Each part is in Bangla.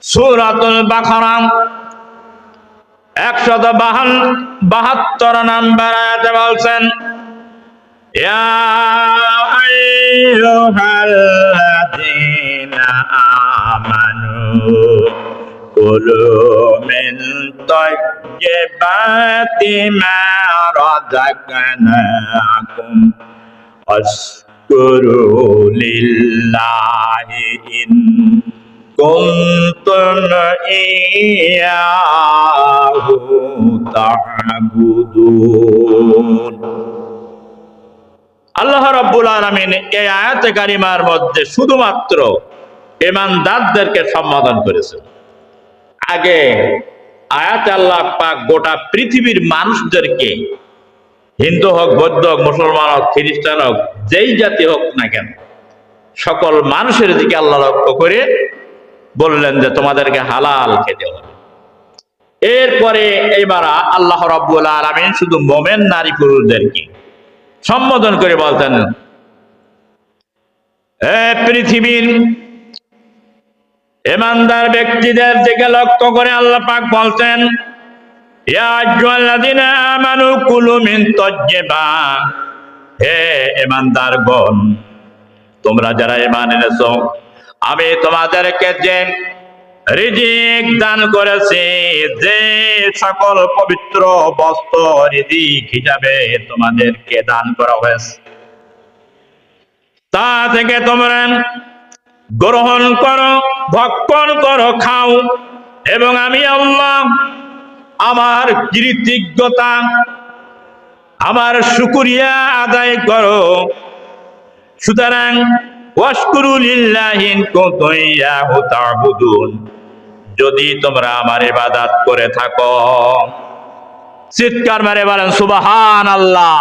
সূরাতুল বাকারা 172 নম্বর আয়াতে বলছেন, ইয়া আইয়ুহাল্লাযীনা আমানু কুলু মিন তাইয়্যিবাতি মা রাযাকনাকুম ওয়াশকুরু লিল্লাহি ইন কুনতুম ইয়্যাহু তা'বুদুন। আল্লাহ রাব্বুল আলামিন এই আয়াতে কারিমার মধ্যে শুধুমাত্র ঈমানদারদেরকে সম্বোধন করেছেন। আগে আয়াতে আল্লাহ পাক গোটা পৃথিবীর মানুষদেরকে, হিন্দু হোক, বৌদ্ধ হোক, মুসলমান হোক, খ্রিস্টান হোক, যেই জাতি হোক না কেন, সকল মানুষের দিকে আল্লাহ লক্ষ্য করে বললেন যে তোমাদেরকে হালাল খেতে হবে। এরপরে এবার আল্লাহ রাব্বুল আলামিন শুধু মোমেন নারী পুরুষদেরকে সম্বোধন করে বলতেন, পৃথিবীর ঈমানদার ব্যক্তিদের দিকে লক্ষ্য করে আল্লাহ পাক বলতেন, ইয়া আইয়ুহাল্লাযীনা আমানু কুলু মিন তাইয়্যিবাত, হে ঈমানদারগণ, তোমরা যারা ঈমান এনেছো, আমি তোমাদেরকে যে রিজিক দান করেছি, যে সকল পবিত্র বস্তু রিজিক হিসাবে তোমাদেরকে দান করা হয়েছে, তা থেকে তোমরা গ্রহণ করো, ভক্ষণ করো, খাও, এবং আমি আল্লাহ আমার কৃতজ্ঞতা, আমার শুকরিয়া আদায় করো। সুতরাং ওয়াশকুরু লিল্লাহি ইন কুনতুম ইয়্যাহু তা'বুদুন, যদি তোমরা আমার ইবাদত করে থাকো। চিৎকার মেরে বলেন সুবহানাল্লাহ।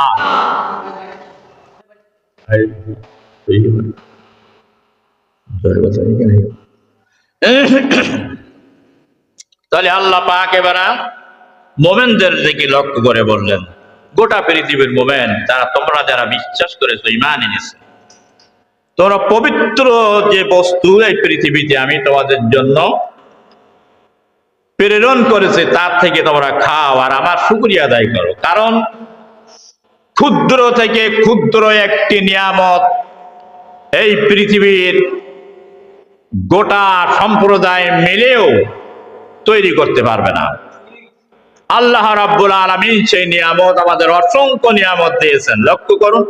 তাহলে আল্লাহ পাক এবার মোমেনদের দিকে লক্ষ্য করে বললেন, গোটা পৃথিবীর মোমেন, তারা তোমরা যারা বিশ্বাস করেছো, ঈমান এনেছো, তোমরা পবিত্র যে বস্তু এই পৃথিবীতে আমি তোমাদের জন্য প্রেরণ করেছে তার থেকে তোমরা খাও আর আমার শুকরিয়া আদায় করো। কারণ ক্ষুদ্র থেকে ক্ষুদ্র একটি নিয়ামত এই পৃথিবীর গোটা সম্প্রদায় মিলেও তৈরি করতে পারবে না। আল্লাহ রাব্বুল আলামিন সেই নিয়ামত, আমাদের অসংখ্য নিয়ামত দিয়েছেন। লক্ষ্য করুন,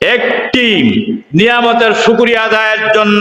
একটি নিয়ামতের শুকরিয়া আদায়ের জন্য